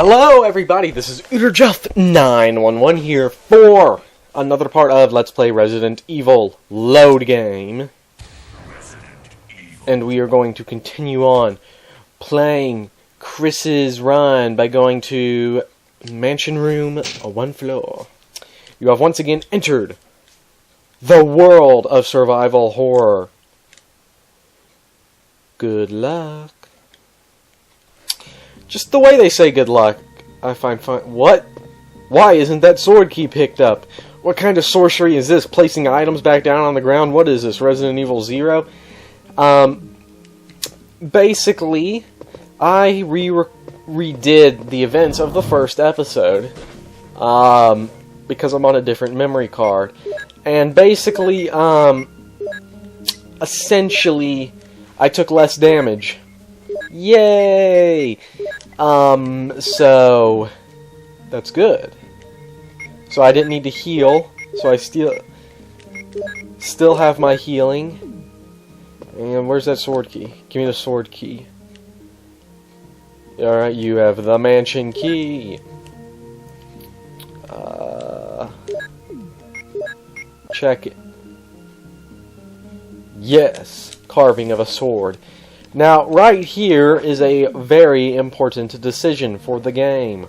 Hello everybody, this is UterJuff911 here for another part of Let's Play Resident Evil Load Game. And we are going to continue on playing Chris's run by going to Mansion Room 1 floor. You have once again entered the world of survival horror. Good luck. Just the way they say good luck, I find fun. What? Why isn't that sword key picked up? What kind of sorcery is this? Placing items back down on the ground? What is this, Resident Evil 0? Basically, I redid the events of the first episode, because I'm on a different memory card. And basically, essentially, I took less damage. Yay! So that's good. So I didn't need to heal, so I still have my healing. And where's that sword key? Give me the sword key. Alright, you have the mansion key. Check it. Yes, carving of a sword. Now, right here is a very important decision for the game.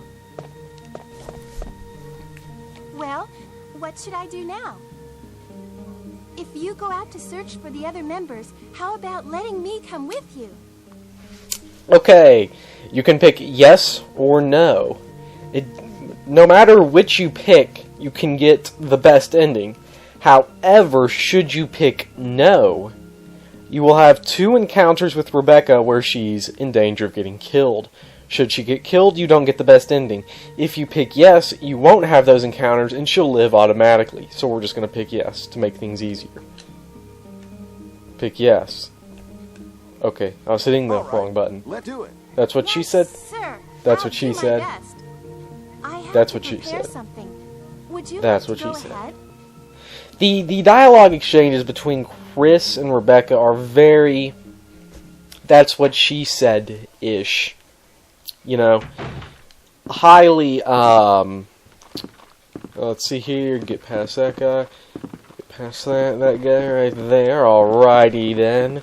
Well, what should I do now? If you go out to search for the other members, how about letting me come with you? Okay, you can pick yes or no. No matter which you pick, you can get the best ending. However, should you pick no, you will have 2 encounters with Rebecca where she's in danger of getting killed. Should she get killed, you don't get the best ending. If you pick yes, you won't have those encounters and she'll live automatically. So we're just going to pick yes to make things easier. Pick yes. Okay, I was hitting the wrong button. Let's do it. That's what she said? Sir, That's what she said. That's what she said. Would you That's like what to go she said. ahead? The dialogue exchanges between Chris and Rebecca are very, that's what she said-ish. You know, highly, let's see here, get past that guy, get past that guy right there, alrighty then.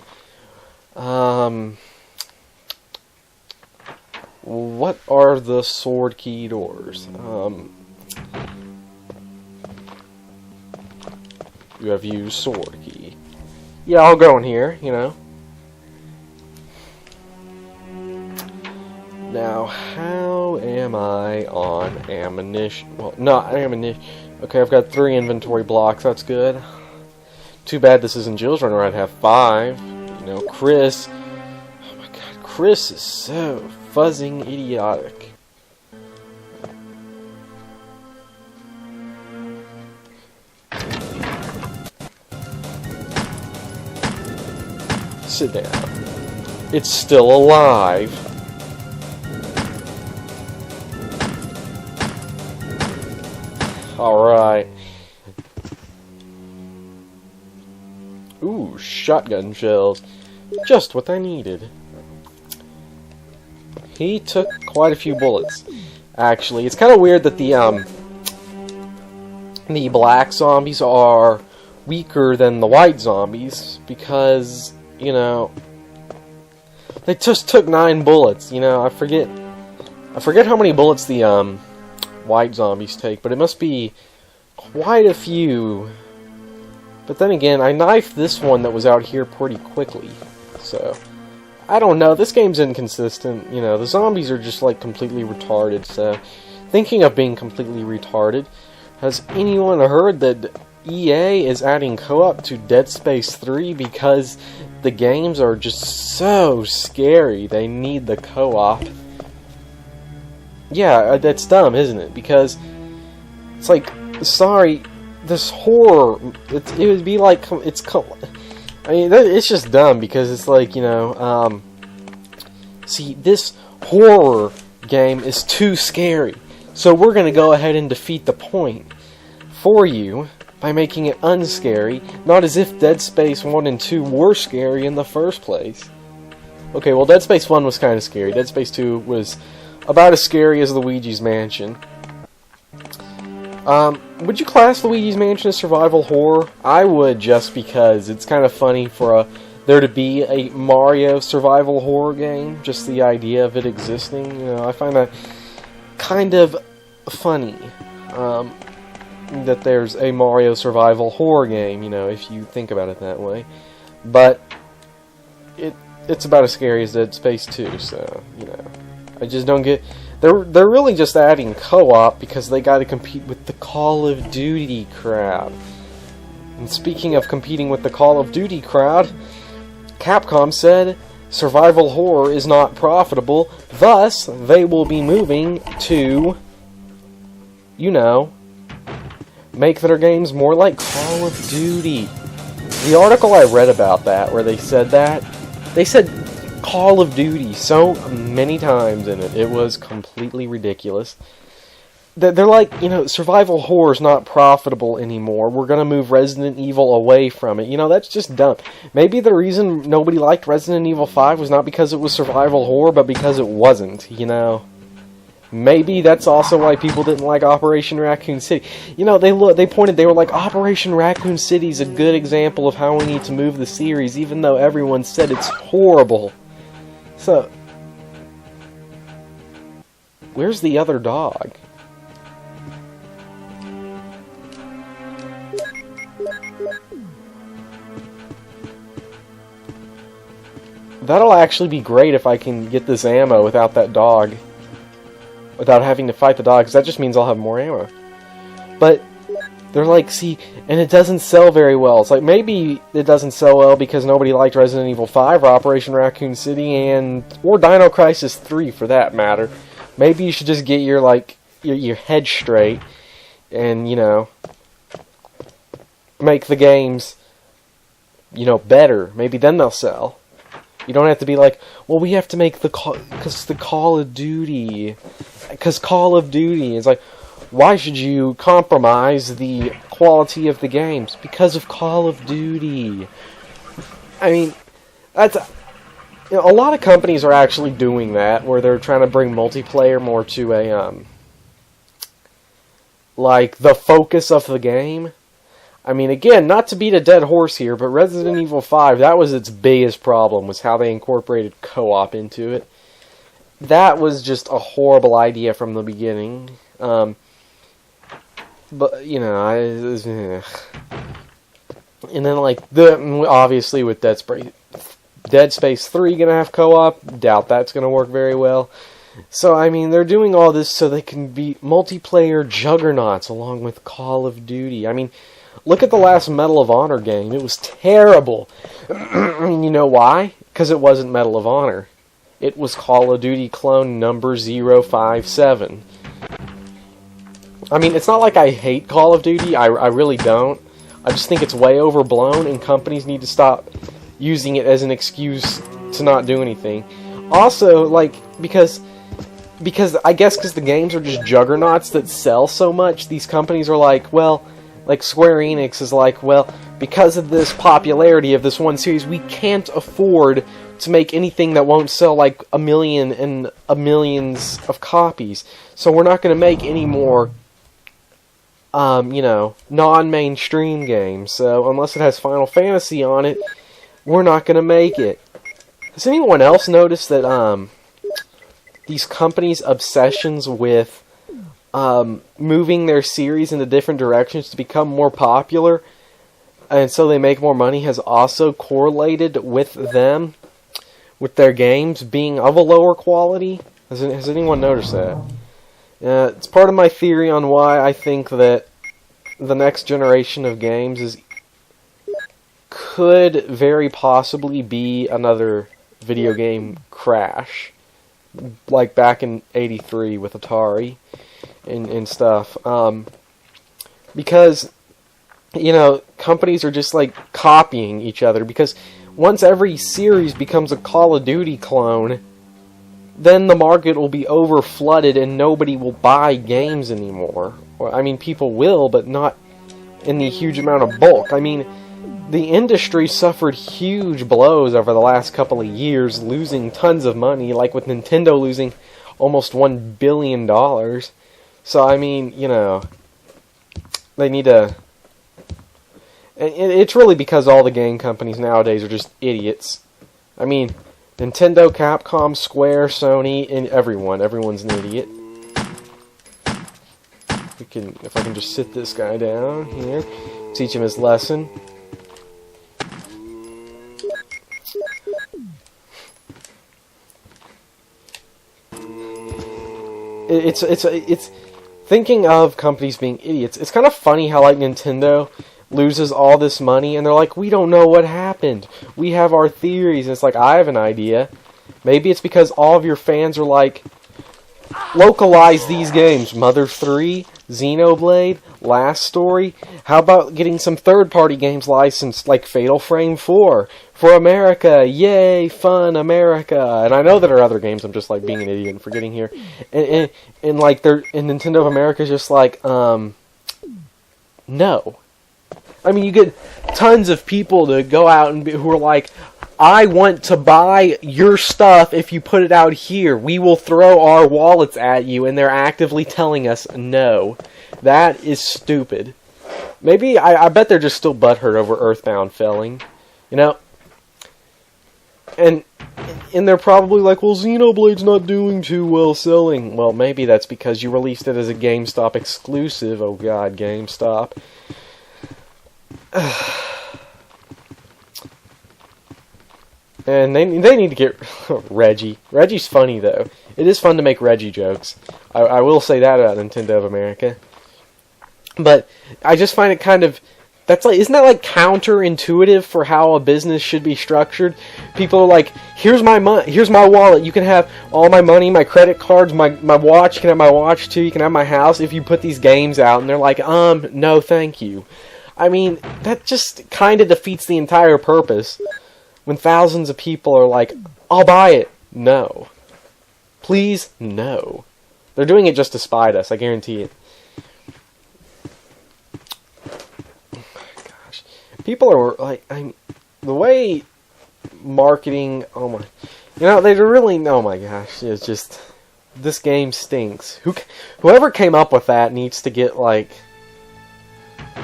What are the sword key doors? You have used sword key. Yeah, I'll go in here, you know. Now, how am I on ammunition? Well, not ammunition. Okay, I've got 3 inventory blocks. That's good. Too bad this isn't Jill's run where I'd have 5. You know, Chris. Oh my god, Chris is so fuzzing idiotic. Sit down. It's still alive. Alright. Ooh, shotgun shells. Just what I needed. He took quite a few bullets. Actually, it's kind of weird that the black zombies are weaker than the white zombies, because, you know, they just took 9 bullets. You know, I forget how many bullets the white zombies take, but it must be quite a few. But then again, I knifed this one that was out here pretty quickly, so I don't know. This game's inconsistent. You know, the zombies are just like completely retarded. So, thinking of being completely retarded, has anyone heard that EA is adding co-op to Dead Space 3 because the games are just so scary? They need the co-op. Yeah, that's dumb, isn't it? Because it's like, sorry, this horror, it would be like, I mean, it's just dumb because it's like, you know, see, this horror game is too scary. So we're going to go ahead and defeat the point for you by making it unscary, not as if Dead Space 1 and 2 were scary in the first place. Okay, well, Dead Space 1 was kind of scary. Dead Space 2 was about as scary as Luigi's Mansion. Would you class Luigi's Mansion as survival horror? I would, just because it's kind of funny for there to be a Mario survival horror game. Just the idea of it existing, you know, I find that kind of funny. That there's a Mario survival horror game, you know, if you think about it that way. But it's about as scary as Dead Space 2, so, you know, I just don't get... They're really just adding co-op because they gotta compete with the Call of Duty crowd. And speaking of competing with the Call of Duty crowd, Capcom said survival horror is not profitable, thus they will be moving to, you know, make their games more like Call of Duty. The article I read about that, where they said that, they said Call of Duty so many times in it. It was completely ridiculous. They're like, you know, survival horror is not profitable anymore. We're going to move Resident Evil away from it. You know, that's just dumb. Maybe the reason nobody liked Resident Evil 5 was not because it was survival horror, but because it wasn't, you know. Maybe that's also why people didn't like Operation Raccoon City. You know, they were like, Operation Raccoon City is a good example of how we need to move the series, even though everyone said it's horrible. So, where's the other dog? That'll actually be great if I can get this ammo without that dog. Without having to fight the dog, because that just means I'll have more ammo. But they're like, see, and it doesn't sell very well. It's like, maybe it doesn't sell well because nobody liked Resident Evil 5 or Operation Raccoon City or Dino Crisis 3 for that matter. Maybe you should just get your head straight and, you know, make the games, you know, better. Maybe then they'll sell. You don't have to be like, well, we have to make the Call of Duty. Because Call of Duty is like, why should you compromise the quality of the games? Because of Call of Duty. I mean, that's... You know, a lot of companies are actually doing that, where they're trying to bring multiplayer more to a, like, the focus of the game. I mean, again, not to beat a dead horse here, but Resident Evil 5, that was its biggest problem, was how they incorporated co-op into it. That was just a horrible idea from the beginning. But, you know, and then, like, obviously with Dead Space 3 gonna have co-op, doubt that's gonna work very well. So, I mean, they're doing all this so they can be multiplayer juggernauts along with Call of Duty. I mean, look at the last Medal of Honor game. It was terrible. I mean, you know why? Because it wasn't Medal of Honor. It was Call of Duty clone number 057. I mean, it's not like I hate Call of Duty. I really don't. I just think it's way overblown, and companies need to stop using it as an excuse to not do anything. Also, like, because I guess because the games are just juggernauts that sell so much, these companies are like, well, like Square Enix is like, well, because of this popularity of this one series, we can't afford to make anything that won't sell like a million and millions of copies. So we're not going to make any more, you know, non-mainstream games. So unless it has Final Fantasy on it, we're not going to make it. Has anyone else noticed that these companies' obsessions with moving their series into different directions to become more popular, and so they make more money, has also correlated with them, with their games being of a lower quality? Has anyone noticed that? It's part of my theory on why I think that the next generation of games could very possibly be another video game crash, like back in '83 with Atari and stuff. Because, you know, companies are just like copying each other, because once every series becomes a Call of Duty clone, then the market will be over-flooded and nobody will buy games anymore. I mean, people will, but not in the huge amount of bulk. I mean, the industry suffered huge blows over the last couple of years, losing tons of money, like with Nintendo losing almost $1 billion. So, I mean, you know, they need to... And it's really because all the game companies nowadays are just idiots. I mean, Nintendo, Capcom, Square, Sony, and everyone. Everyone's an idiot. If I can just sit this guy down here, teach him his lesson. It's thinking of companies being idiots. It's kind of funny how like Nintendo loses all this money and they're like, we don't know what happened. We have our theories. And it's like, I have an idea. Maybe it's because all of your fans are like, localize these games. Mother 3, Xenoblade, Last Story. How about getting some third-party games licensed like Fatal Frame 4 for America? Yay, fun America. And I know there are other games I'm just like being an idiot and forgetting here. And like Nintendo of America is just like, no. I mean, you get tons of people to go out and who are like, I want to buy your stuff if you put it out here. We will throw our wallets at you, and they're actively telling us no. That is stupid. Maybe, I bet they're just still butthurt over Earthbound failing. You know? And they're probably like, well, Xenoblade's not doing too well selling. Well, maybe that's because you released it as a GameStop exclusive. Oh god, GameStop. And they need to get Reggie. Reggie's funny, though. It is fun to make Reggie jokes. I will say that about Nintendo of America. But I just find it kind of... isn't that like counterintuitive for how a business should be structured? People are like, here's my wallet. You can have all my money, my credit cards, my watch. You can have my watch too. You can have my house if you put these games out. And they're like, no, thank you. I mean, that just kind of defeats the entire purpose. When thousands of people are like, I'll buy it. No. Please, no. They're doing it just to spite us, I guarantee it. Oh my gosh. People are like, the way marketing, oh my, you know, they really, oh my gosh, it's just, this game stinks. Whoever came up with that needs to get, like,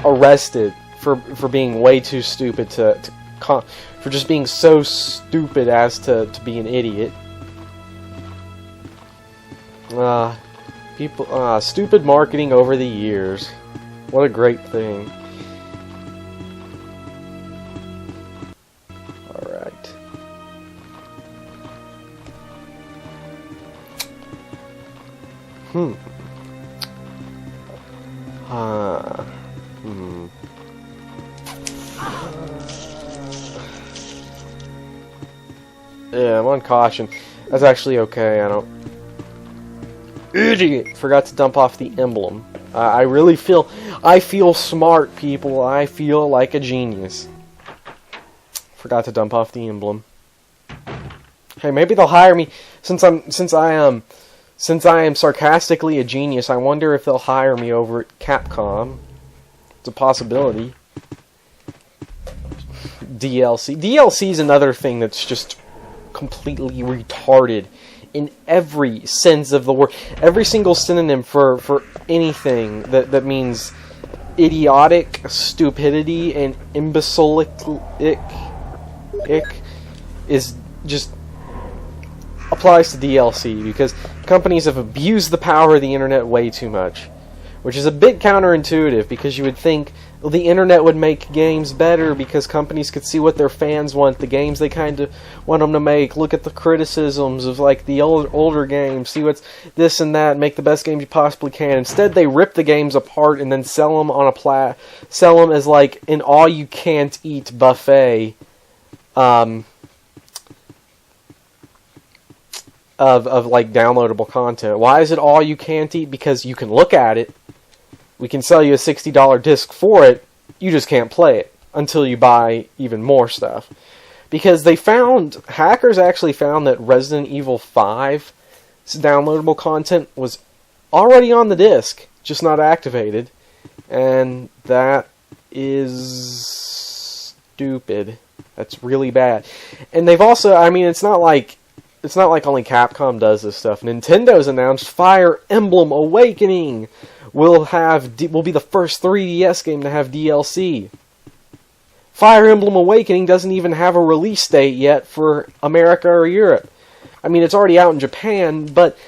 arrested for being way too stupid for just being so stupid as to be an idiot. Stupid marketing over the years. What a great thing. Alright. Yeah, I'm on caution. That's actually okay, Idiot! Forgot to dump off the emblem. I feel smart, people. I feel like a genius. Forgot to dump off the emblem. Hey, maybe they'll hire me since I am sarcastically a genius. I wonder if they'll hire me over at Capcom. It's a possibility. DLC. DLC is another thing that's just completely retarded in every sense of the word. Every single synonym for anything that means idiotic, stupidity, and imbecilic is just applies to DLC, because companies have abused the power of the internet way too much. Which is a bit counterintuitive, because you would think, well, the internet would make games better because companies could see what their fans want, the games they kind of want them to make, look at the criticisms of like the older games, see what's this and that, make the best games you possibly can. Instead, they rip the games apart and then sell them on sell them as like an all-you-can't-eat buffet of like downloadable content. Why is it all you can't eat? Because you can look at it. We can sell you a $60 disc for it. You just can't play it until you buy even more stuff. Because hackers actually found that Resident Evil 5's downloadable content was already on the disc, just not activated. And that is stupid. That's really bad. And they've also, I mean, it's not like it's not like only Capcom does this stuff. Nintendo's announced Fire Emblem Awakening will be the first 3DS game to have DLC. Fire Emblem Awakening doesn't even have a release date yet for America or Europe. I mean, it's already out in Japan, but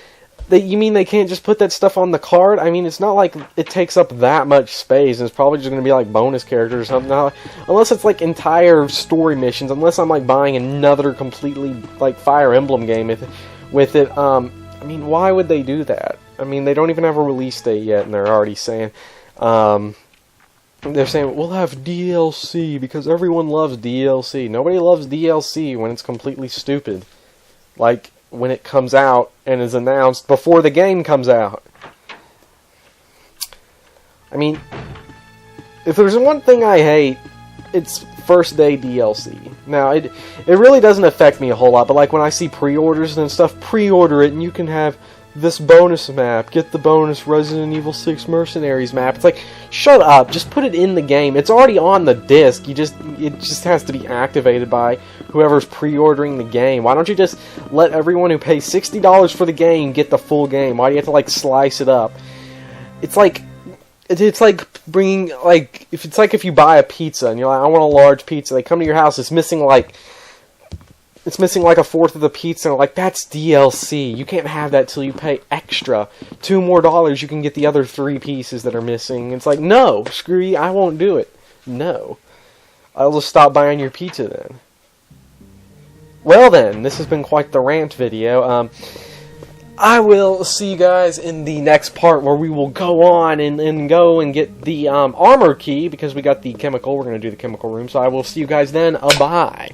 you mean they can't just put that stuff on the card? I mean, it's not like it takes up that much space, and it's probably just going to be like bonus characters or something. Now, unless it's like entire story missions, unless I'm like buying another completely like Fire Emblem game with it. I mean, why would they do that? I mean, they don't even have a release date yet, and they're already saying, we'll have DLC because everyone loves DLC. Nobody loves DLC when it's completely stupid. Like when it comes out and is announced before the game comes out. I mean, if there's one thing I hate, it's first day DLC. Now, it really doesn't affect me a whole lot, but like when I see pre-orders and stuff, pre-order it and you can have this bonus map, get the bonus Resident Evil 6 Mercenaries map. It's like, shut up, just put it in the game. It's already on the disc. It just has to be activated by whoever's pre-ordering the game. Why don't you just let everyone who pays $60 for the game get the full game? Why do you have to like slice it up? It's like bringing if you buy a pizza and you're like, I want a large pizza. They come to your house, it's missing like a fourth of the pizza, and like, that's DLC. You can't have that till you pay extra. $2 more, you can get the other 3 pieces that are missing. It's like, no, screw you, I won't do it. No. I'll just stop buying your pizza then. Well then, this has been quite the rant video. I will see you guys in the next part where we will go on and go and get the armor key, because we got the chemical. We're going to do the chemical room, so I will see you guys then. Bye.